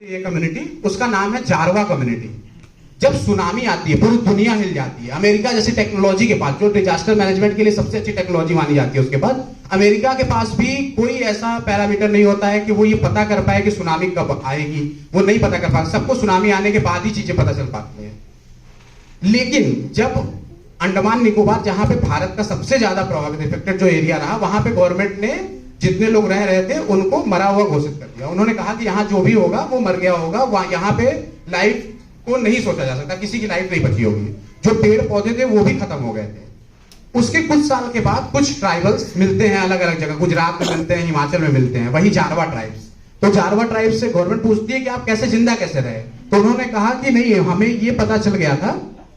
ये कम्युनिटी, उसका नाम है जारवा कम्युनिटी। जब सुनामी आती है पूरी दुनिया हिल जाती है। अमेरिका जैसी टेक्नोलॉजी के पास, जो डिजास्टर मैनेजमेंट के लिए सबसे अच्छी टेक्नोलॉजी मानी जाती है, उसके बाद अमेरिका के पास भी कोई ऐसा पैरामीटर नहीं होता है कि वो ये पता कर पाए कि सुनामी कब आएगी। वो नहीं पता कर पाता, सबको सुनामी आने के बाद ही चीजें पता चल पाती है। लेकिन जब अंडमान निकोबार, जहां पे भारत का सबसे ज्यादा प्रभावित इफेक्टेड जो एरिया रहा, वहां पे गवर्नमेंट ने जितने लोग रह रहे थे उनको मरा हुआ घोषित कर दिया। उन्होंने कहा कि यहाँ जो भी होगा वो मर गया होगा, वहां यहाँ पे लाइफ को नहीं सोचा जा सकता, किसी की लाइफ नहीं बची होगी। जो पेड़ पौधे थे वो भी खत्म हो गए थे। उसके कुछ साल के बाद कुछ ट्राइबल्स मिलते हैं अलग अलग जगह, गुजरात में मिलते हैं, हिमाचल में मिलते हैं, वही जारवा ट्राइब्स। तो जारवा ट्राइब्स से गवर्नमेंट पूछती है कि आप कैसे जिंदा कैसे रहे। तो उन्होंने कहा कि नहीं, हमें ये पता चल गया था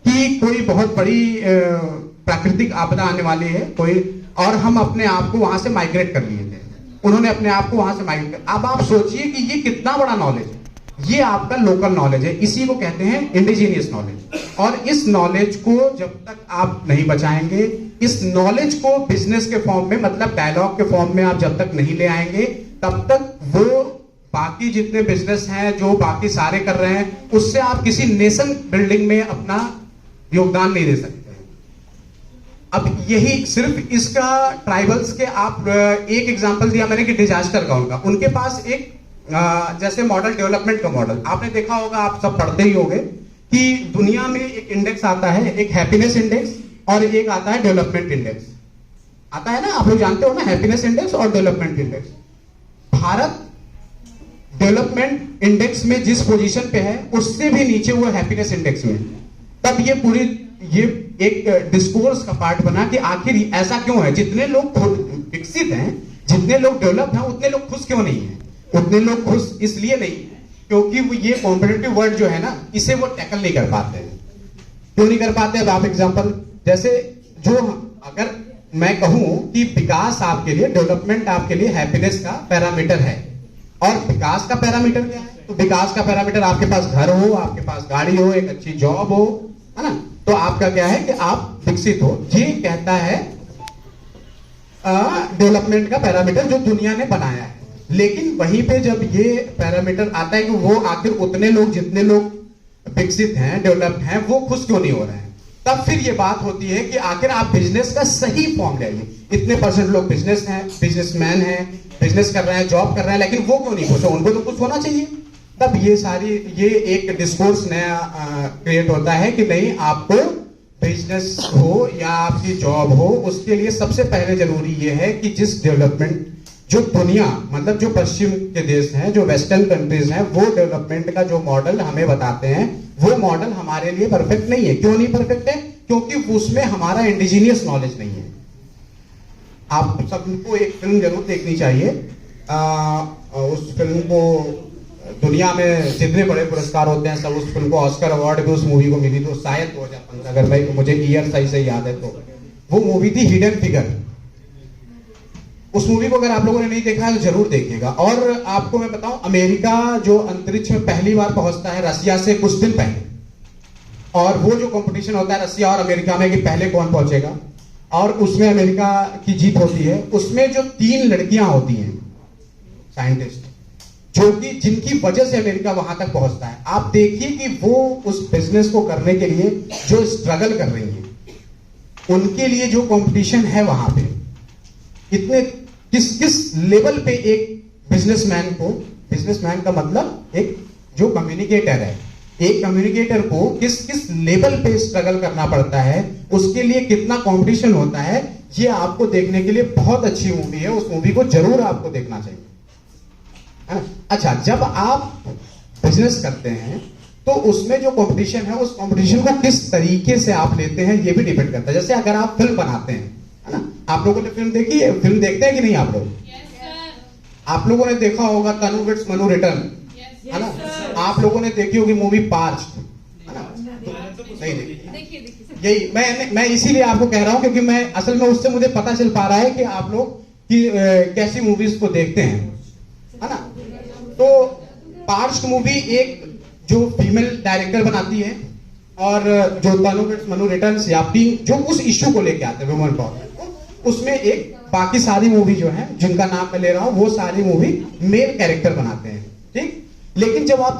कि कोई बहुत बड़ी प्राकृतिक आपदा आने वाली है कोई, और हम अपने आप को वहां से माइग्रेट कर लिए थे। उन्होंने अपने आप को वहां से माइग्रेट कर। अब आप सोचिए कि ये कितना बड़ा नॉलेज है। ये आपका लोकल नॉलेज है, इसी को कहते हैं इंडिजीनियस नॉलेज। और इस नॉलेज को जब तक आप नहीं बचाएंगे, इस नॉलेज को बिजनेस के फॉर्म में, मतलब डायलॉग के फॉर्म में आप जब तक नहीं ले आएंगे, तब तक वो बाकी जितने बिजनेस हैं जो बाकी सारे कर रहे हैं, उससे आप किसी नेशन बिल्डिंग में अपना योगदान नहीं दे सकते। अब यही सिर्फ इसका ट्राइबल्स के, आप एक एग्जांपल दिया मैंने कि डिजास्टर का उनके पास एक जैसे मॉडल, डेवलपमेंट का मॉडल आपने देखा होगा, आप सब पढ़ते ही होंगे कि दुनिया में एक इंडेक्स आता है, एक हैप्पीनेस इंडेक्स और एक आता है डेवलपमेंट इंडेक्स। आता है ना, आप लोग जानते हो ना, हैप्पीनेस इंडेक्स और development index. Bharat development index में जिस पोजीशन पे है, उससे भी नीचे वो हैप्पीनेस इंडेक्स में। तब ये एक डिस्कोर्स का पार्ट बना कि आखिर ऐसा क्यों है, जितने लोग विकसित हैं, जितने लोग डेवलप हैं, उतने लोग खुश क्यों नहीं है। उतने लोग खुश इसलिए नहीं क्योंकि वो ये कॉम्पिटिटिव वर्ल्ड जो है ना, इसे वो टैकल नहीं कर पाते हैं। क्यों नहीं कर पाते? अब आप एग्जांपल, जैसे जो अगर मैं कहूं कि विकास आपके लिए, डेवलपमेंट आपके लिए हैप्पीनेस का पैरामीटर है, और विकास का पैरामीटर क्या है? तो विकास का पैरामीटर आपके पास घर हो, आपके पास गाड़ी हो, एक अच्छी जॉब हो, है ना, तो आपका क्या है कि आप विकसित हो। ये कहता है डेवलपमेंट का पैरामीटर जो दुनिया ने बनाया है। लेकिन वहीं पे जब ये पैरामीटर आता है कि वो आखिर उतने लोग, जितने लोग विकसित हैं, डेवलप्ड हैं, वो खुश क्यों नहीं हो रहे हैं, तब फिर ये बात होती है कि आखिर आप बिजनेस का सही फॉर्म ले आइए। इतने परसेंट लोग बिजनेस हैं, बिजनेसमैन हैं, बिजनेस कर रहे हैं, जॉब कर रहे हैं, लेकिन वो क्यों नहीं खुश हो? उनको तो कुछ होना चाहिए। तब ये एक डिस्कोर्स नया क्रिएट होता है कि नहीं, आपको बिजनेस हो या आपकी जॉब हो, उसके लिए सबसे पहले जरूरी ये है कि जिस डेवलपमेंट, जो दुनिया, मतलब जो पश्चिम के देश हैं, जो वेस्टर्न कंट्रीज हैं, वो डेवलपमेंट का जो मॉडल हमें बताते हैं, वो मॉडल हमारे लिए परफेक्ट नहीं है। क्यों नहीं परफेक्ट है? क्योंकि उसमें हमारा इंडिजीनियस नॉलेज नहीं है। आप सबको एक फिल्म जरूर देखनी चाहिए। उस फिल्म को दुनिया में जितने बड़े पुरस्कार होते हैं सब, उस फिल्म को ऑस्कर अवार्ड भी उस मूवी को मिली, तो शायद 2015, अगर मुझे ईयर सही से याद है तो वो मूवी थी हिडन फिगर। उस मूवी को अगर आप लोगों ने नहीं देखा है तो जरूर देखिएगा। और आपको मैं बताऊं, अमेरिका जो अंतरिक्ष में पहली बार पहुंचता है रसिया से कुछ दिन पहले, और वो जो कंपटीशन होता है रसिया और अमेरिका में कि पहले कौन पहुंचेगा, और उसमें अमेरिका की जीत होती है। उसमें जो 3 लड़कियां होती हैं साइंटिस्ट, जो कि जिनकी वजह से अमेरिका वहां तक पहुंचता है। आप देखिए कि वो उस बिजनेस को करने के लिए जो स्ट्रगल कर रही हैं, उनके लिए जो कंपटीशन है वहां पे, इतने किस लेवल पे एक बिजनेसमैन का मतलब एक जो कम्युनिकेटर है, एक कम्युनिकेटर को किस लेवल पे स्ट्रगल करना पड़ता है, उसके लिए कितना कंपटीशन होता है, ये आपको देखने के लिए बहुत अच्छी मूवी है। उस मूवी को जरूर आपको देखना चाहिए। अच्छा, जब आप बिजनेस करते हैं तो उसमें जो कंपटीशन है, उस कंपटीशन को किस तरीके से आप लेते हैं, ये भी डिपेंड करता है। जैसे अगर आप फिल्म बनाते हैं, है ना, आप लोगों ने फिल्म देखी है? फिल्म देखते हैं कि नहीं आप लोग? आप लोगों ने देखा होगा तनु विट्स मनु रिटर्न, है ना? आप लोगों ने देखी होगी मूवी पार्च्ड, है ना? नहीं देखी? यही मैं इसीलिए आपको कह रहा हूं क्योंकि मैं असल में उससे मुझे पता चल पा रहा है कि आप लोग कैसी मूवीज को देखते हैं, है ना? तो पार्च्ड मूवी एक जो फीमेल डायरेक्टर बनाती है, और जो तनु विट्स मनु रिटर्न्स या जो उस इश्यू को लेके आते हैं वुमेन पावर, उसमें एक, बाकी सारी मूवी जो है जिनका नाम मैं ले रहा हूं, वो सारी मूवी मेल कैरेक्टर बनाते हैं, ठीक। लेकिन जब आप